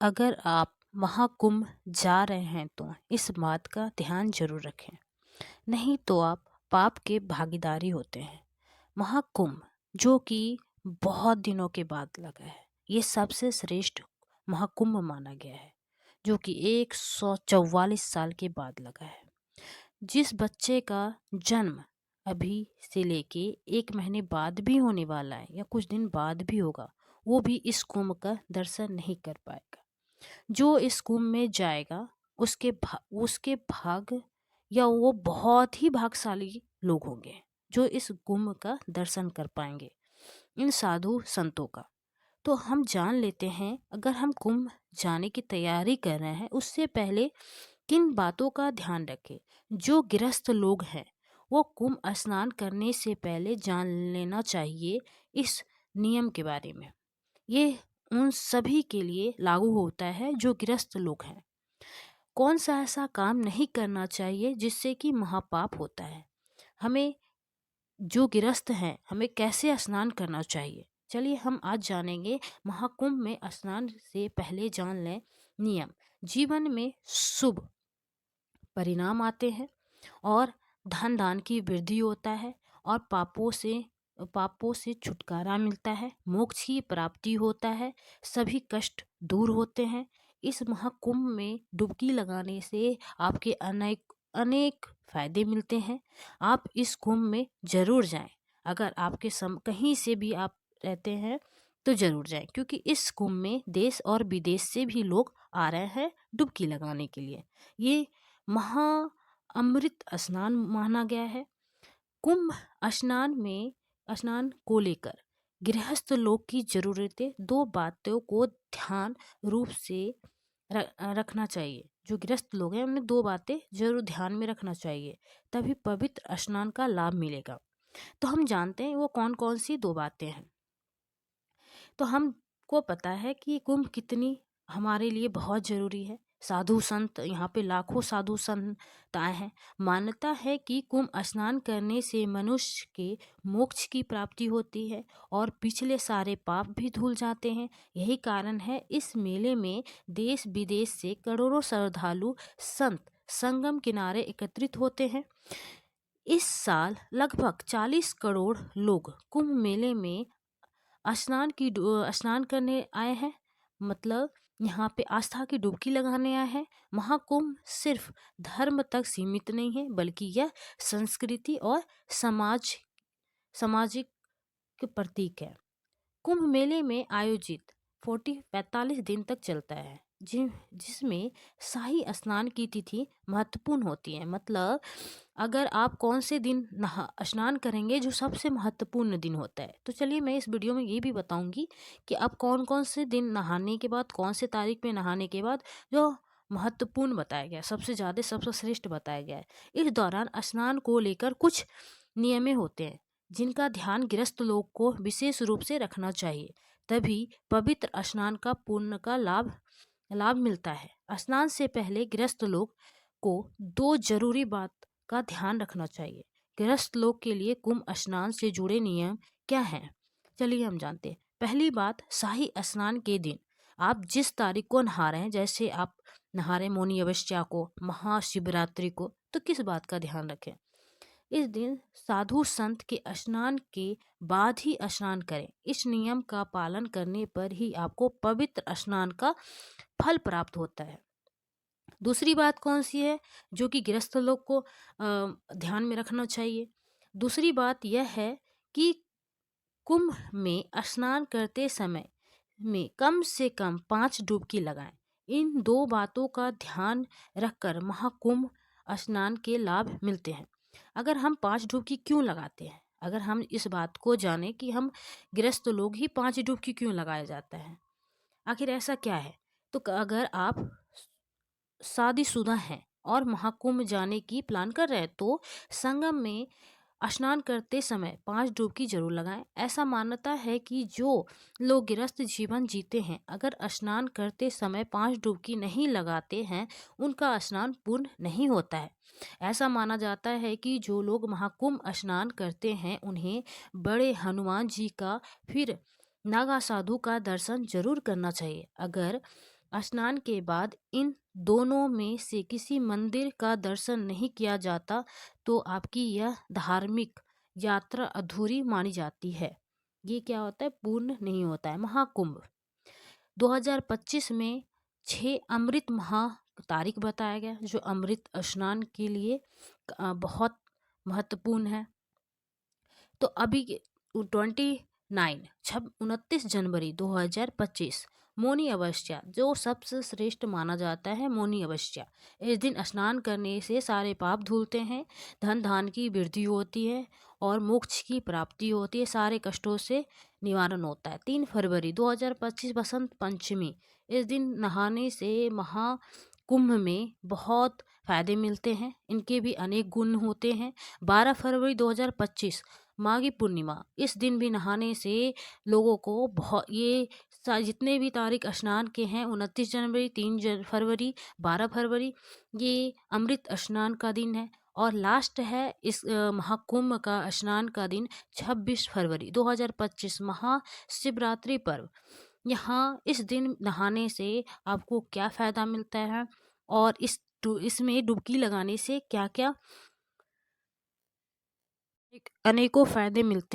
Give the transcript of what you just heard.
अगर आप महाकुंभ जा रहे हैं तो इस बात का ध्यान जरूर रखें, नहीं तो आप पाप के भागीदारी होते हैं। महाकुंभ जो कि बहुत दिनों के बाद लगा है, ये सबसे श्रेष्ठ महाकुंभ माना गया है, जो कि 144 साल के बाद लगा है। जिस बच्चे का जन्म अभी से लेके 1 महीने बाद भी होने वाला है या कुछ दिन बाद भी होगा, वो भी इस कुंभ का दर्शन नहीं कर पाएगा। जो इस कुंभ में जाएगा उसके भाग या वो बहुत ही भाग्यशाली लोग होंगे जो इस कुंभ का दर्शन कर पाएंगे, इन साधु संतों का। तो हम जान लेते हैं, अगर हम कुंभ जाने की तैयारी कर रहे हैं उससे पहले किन बातों का ध्यान रखें। जो गृहस्थ लोग हैं वो कुंभ स्नान करने से पहले जान लेना चाहिए इस नियम के बारे में। ये उन सभी के लिए लागू होता है जो गृहस्थ लोग हैं। कौन सा ऐसा काम नहीं करना चाहिए जिससे कि महापाप होता है। हमें जो गृहस्थ हैं हमें कैसे स्नान करना चाहिए, चलिए हम आज जानेंगे। महाकुंभ में स्नान से पहले जान लें नियम। जीवन में शुभ परिणाम आते हैं और धन दान की वृद्धि होता है और पापों से छुटकारा मिलता है, मोक्ष की प्राप्ति होता है, सभी कष्ट दूर होते हैं। इस महाकुंभ में डुबकी लगाने से आपके अनेक अनेक फायदे मिलते हैं। आप इस कुंभ में जरूर जाएं। अगर आपके कहीं से भी आप रहते हैं तो जरूर जाएं, क्योंकि इस कुंभ में देश और विदेश से भी लोग आ रहे हैं डुबकी लगाने के लिए। ये महा अमृत स्नान माना गया है। कुंभ स्नान को लेकर गृहस्थ लोग की जरूरतें दो बातों को ध्यान रूप से रखना चाहिए। जो गृहस्थ लोग हैं उन्हें दो बातें जरूर ध्यान में रखना चाहिए, तभी पवित्र स्नान का लाभ मिलेगा। तो हम जानते हैं वो कौन कौन सी दो बातें हैं। तो हमको पता है कि कुंभ कितनी हमारे लिए बहुत जरूरी है। साधु संत यहाँ पे लाखों साधु संत आए हैं। मान्यता है कि कुंभ स्नान करने से मनुष्य के मोक्ष की प्राप्ति होती है और पिछले सारे पाप भी धुल जाते हैं। यही कारण है इस मेले में देश विदेश से करोड़ों श्रद्धालु संत संगम किनारे एकत्रित होते हैं। इस साल लगभग 40 करोड़ लोग कुंभ मेले में स्नान करने आए हैं, मतलब यहाँ पे आस्था की डुबकी लगाने आए हैं। महाकुंभ सिर्फ धर्म तक सीमित नहीं है, बल्कि यह संस्कृति और सामाजिक के प्रतीक है। कुंभ मेले में आयोजित 45 दिन तक चलता है, जिसमें शाही स्नान की तिथि महत्वपूर्ण होती है। मतलब अगर आप कौन से दिन स्नान करेंगे, जो सबसे महत्वपूर्ण दिन होता है। तो चलिए मैं इस वीडियो में ये भी बताऊंगी कि आप कौन कौन से दिन नहाने के बाद, कौन से तारीख में नहाने के बाद जो महत्वपूर्ण बताया गया, सबसे ज़्यादा सबसे श्रेष्ठ बताया गया है। इस दौरान स्नान को लेकर कुछ नियम होते हैं जिनका ध्यान गृहस्थ लोग को विशेष रूप से रखना चाहिए, तभी पवित्र स्नान का पुण्य का लाभ मिलता है। स्नान से पहले गृहस्थ लोग को दो जरूरी बात का ध्यान रखना चाहिए। गृहस्थ लोग के लिए कुंभ स्नान से जुड़े नियम क्या हैं, चलिए हम जानते हैं। पहली बात, शाही स्नान के दिन आप जिस तारीख को नहा रहे हैं, जैसे आप नहा रहे मौनी अमावस्या को, महाशिवरात्रि को, तो किस बात का ध्यान रखें। इस दिन साधु संत के स्नान के बाद ही स्नान करें। इस नियम का पालन करने पर ही आपको पवित्र स्नान का फल प्राप्त होता है। दूसरी बात कौन सी है जो कि गृहस्थ लोग को ध्यान में रखना चाहिए। दूसरी बात यह है कि कुंभ में स्नान करते समय में कम से कम 5 डुबकी लगाएं। इन दो बातों का ध्यान रखकर महाकुंभ स्नान के लाभ मिलते हैं। अगर हम 5 डुबकी क्यों लगाते हैं, अगर हम इस बात को जाने कि हम गृहस्थ लोग ही 5 डुबकी क्यों लगाया जाता है, आखिर ऐसा क्या है। तो अगर आप शादीशुदा हैं और महाकुंभ जाने की प्लान कर रहे हैं तो संगम में स्नान करते समय 5 डुबकी जरूर लगाएं। ऐसा मान्यता है कि जो लोग गृहस्थ जीवन जीते हैं, अगर स्नान करते समय 5 डुबकी नहीं लगाते हैं, उनका स्नान पूर्ण नहीं होता है। ऐसा माना जाता है कि जो लोग महाकुंभ स्नान करते हैं उन्हें बड़े हनुमान जी का, फिर नागा साधु का दर्शन जरूर करना चाहिए। अगर स्नान के बाद इन दोनों में से किसी मंदिर का दर्शन नहीं किया जाता तो आपकी यह धार्मिक यात्रा अधूरी मानी जाती है। ये क्या होता है, पूर्ण नहीं होता है। महाकुंभ 2025 में 6 अमृत महा तारीख बताया गया, जो अमृत स्नान के लिए बहुत महत्वपूर्ण है। तो अभी 29 जनवरी 2025 मौनी अमावस्या, जो सबसे श्रेष्ठ माना जाता है मौनी अमावस्या। इस दिन स्नान करने से सारे पाप धुलते हैं, धन धान की वृद्धि होती है और मोक्ष की प्राप्ति होती है, सारे कष्टों से निवारण होता है। 3 फरवरी 2025 बसंत पंचमी, इस दिन नहाने से महाकुंभ में बहुत फायदे मिलते हैं, इनके भी अनेक गुण होते हैं। 12 फरवरी 2025 माघी पूर्णिमा, इस दिन भी नहाने से लोगों को बहुत जितने भी तारीख स्नान के हैं 29 जनवरी, 3 फरवरी, 12 फरवरी, ये अमृत स्नान का दिन है। और लास्ट है इस महाकुंभ का स्नान का दिन 26 फरवरी 2025 महाशिवरात्रि पर्व। यहाँ इस दिन नहाने से आपको क्या फ़ायदा मिलता है और इसमें डुबकी लगाने से क्या क्या अनेकों फ़ायदे मिलते हैं।